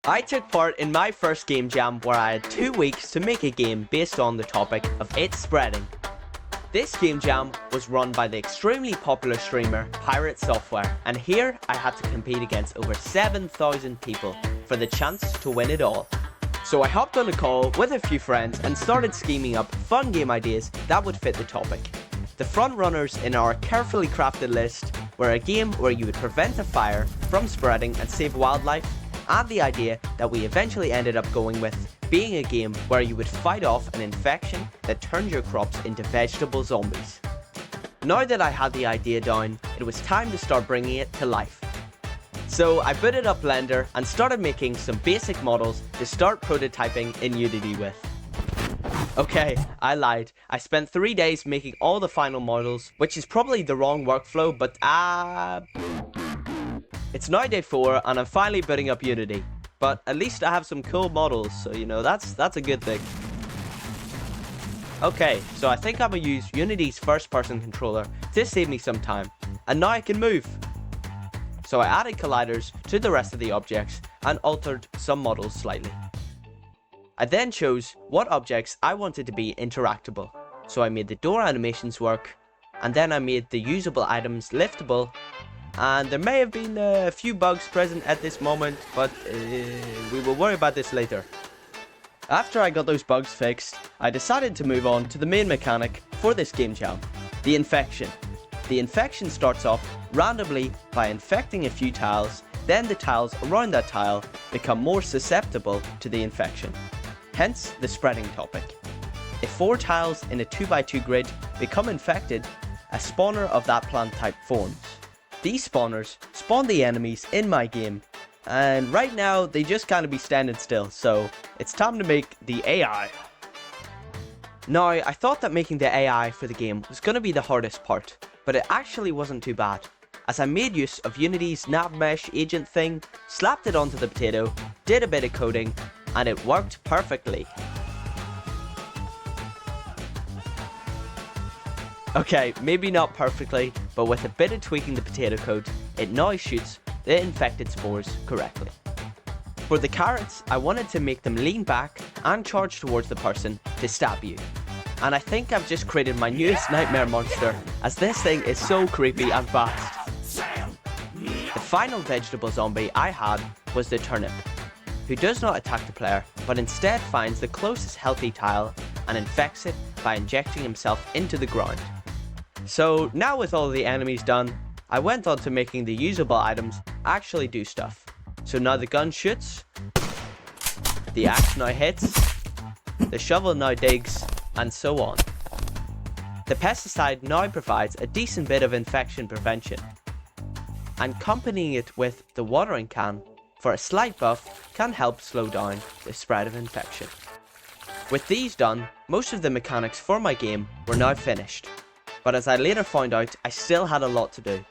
I took part in my first game jam where I had 2 weeks to make a game based on the topic of it spreading. This game jam was run by the extremely popular streamer Pirate Software, and here I had to compete against over 7,000 people for the chance to win it all. So I hopped on a call with a few friends and started scheming up fun game ideas that would fit the topic. The front runners in our carefully crafted list were a game where you would prevent a fire from spreading and save wildlife, and the idea that we eventually ended up going with being a game where you would fight off an infection that turns your crops into vegetable zombies. Now that I had the idea down, it was time to start bringing it to life. So I booted up Blender and started making some basic models to start prototyping in Unity with. Okay, I lied. I spent 3 days making all the final models, which is probably the wrong workflow, but it's now day 4 and I'm finally booting up Unity. But at least I have some cool models, so you know, that's a good thing. Okay, so I think I'm gonna use Unity's first person controller to save me some time. And now I can move. So I added colliders to the rest of the objects and altered some models slightly. I then chose what objects I wanted to be interactable. So I made the door animations work, and then I made the usable items liftable, and there may have been a few bugs present at this moment, but we will worry about this later. After I got those bugs fixed, I decided to move on to the main mechanic for this game jam, the infection. The infection starts off randomly by infecting a few tiles, then the tiles around that tile become more susceptible to the infection. Hence the spreading topic. If 4 tiles in a 2x2 grid become infected, a spawner of that plant type forms. These spawners spawn the enemies in my game, and right now they just can't be standing still, so it's time to make the AI. Now, I thought that making the AI for the game was going to be the hardest part, but it actually wasn't too bad, as I made use of Unity's nav mesh agent thing, slapped it onto the potato, did a bit of coding, and it worked perfectly. Okay, maybe not perfectly, but with a bit of tweaking the potato code, it now shoots the infected spores correctly. For the carrots, I wanted to make them lean back and charge towards the person to stab you. And I think I've just created my newest nightmare monster, as this thing is so creepy and fast. The final vegetable zombie I had was the turnip, who does not attack the player, but instead finds the closest healthy tile and infects it by injecting himself into the ground. So now with all the enemies done, I went on to making the usable items actually do stuff. So now the gun shoots, the axe now hits, the shovel now digs, and so on. The pesticide now provides a decent bit of infection prevention, and accompanying it with the watering can for a slight buff can help slow down the spread of infection. With these done, most of the mechanics for my game were now finished, but as I later found out, I still had a lot to do.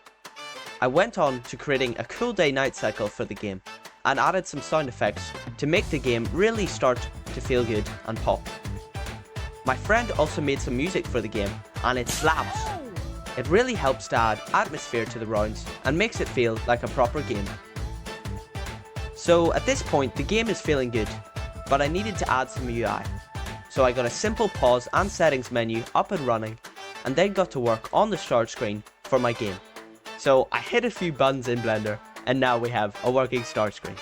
I went on to creating a cool day-night cycle for the game, and added some sound effects to make the game really start to feel good and pop. My friend also made some music for the game, and it slaps. It really helps to add atmosphere to the rounds and makes it feel like a proper game. So at this point the game is feeling good, but I needed to add some UI. So I got a simple pause and settings menu up and running, and then got to work on the start screen for my game. So I hit a few buttons in Blender, and now we have a working start screen.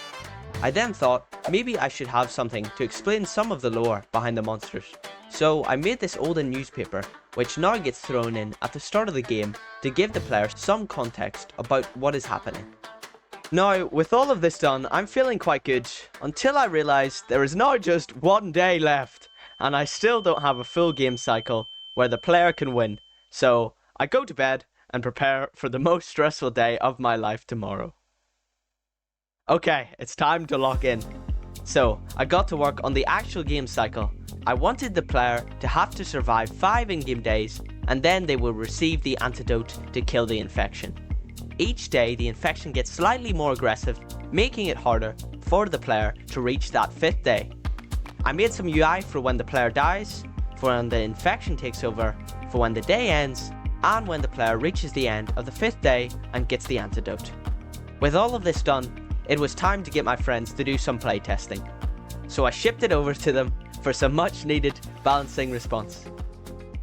I then thought maybe I should have something to explain some of the lore behind the monsters. So I made this olden newspaper, which now gets thrown in at the start of the game to give the player some context about what is happening. Now, with all of this done, I'm feeling quite good, until I realised there is now just 1 day left, and I still don't have a full game cycle where the player can win. So I go to bed and prepare for the most stressful day of my life tomorrow. Okay, it's time to lock in. So I got to work on the actual game cycle. I wanted the player to have to survive 5 in-game days, and then they will receive the antidote to kill the infection. Each day the infection gets slightly more aggressive, making it harder for the player to reach that 5th day. I made some UI for when the player dies, for when the infection takes over, for when the day ends, and when the player reaches the end of the 5th day and gets the antidote. With all of this done, it was time to get my friends to do some playtesting. So I shipped it over to them for some much needed balancing response.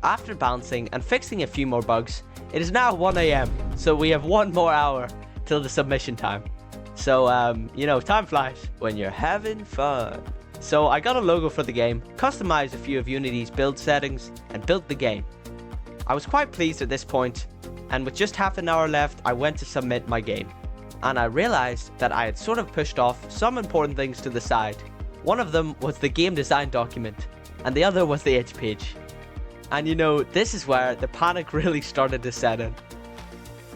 After balancing and fixing a few more bugs, it is now 1 AM, so we have 1 more hour till the submission time. So, you know, time flies when you're having fun. So I got a logo for the game, customized a few of Unity's build settings, and built the game. I was quite pleased at this point, and with just half an hour left, I went to submit my game. And I realized that I had sort of pushed off some important things to the side. One of them was the game design document, and the other was the itch page. And you know, this is where the panic really started to set in.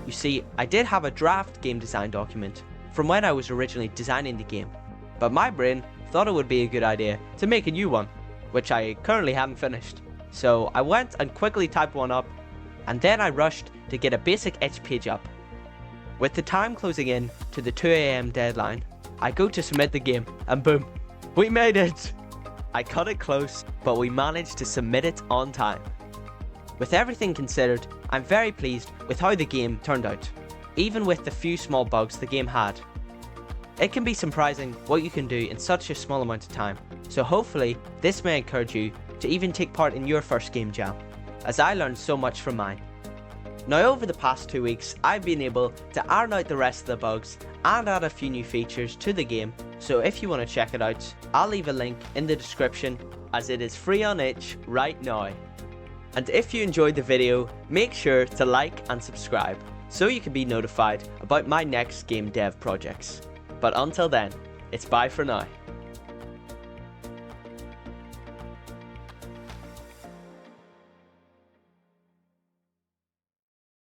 You see, I did have a draft game design document from when I was originally designing the game, but my brain thought it would be a good idea to make a new one, which I currently haven't finished. So I went and quickly typed one up, and then I rushed to get a basic itch page up. With the time closing in to the 2 AM deadline, I go to submit the game, and boom, we made it! I cut it close, but we managed to submit it on time. With everything considered, I'm very pleased with how the game turned out, even with the few small bugs the game had. It can be surprising what you can do in such a small amount of time, so hopefully this may encourage you to even take part in your first game jam, as I learned so much from mine. Now over the past 2 weeks, I've been able to iron out the rest of the bugs and add a few new features to the game, so if you want to check it out, I'll leave a link in the description as it is free on itch right now. And if you enjoyed the video, make sure to like and subscribe so you can be notified about my next game dev projects. But until then, it's bye for now.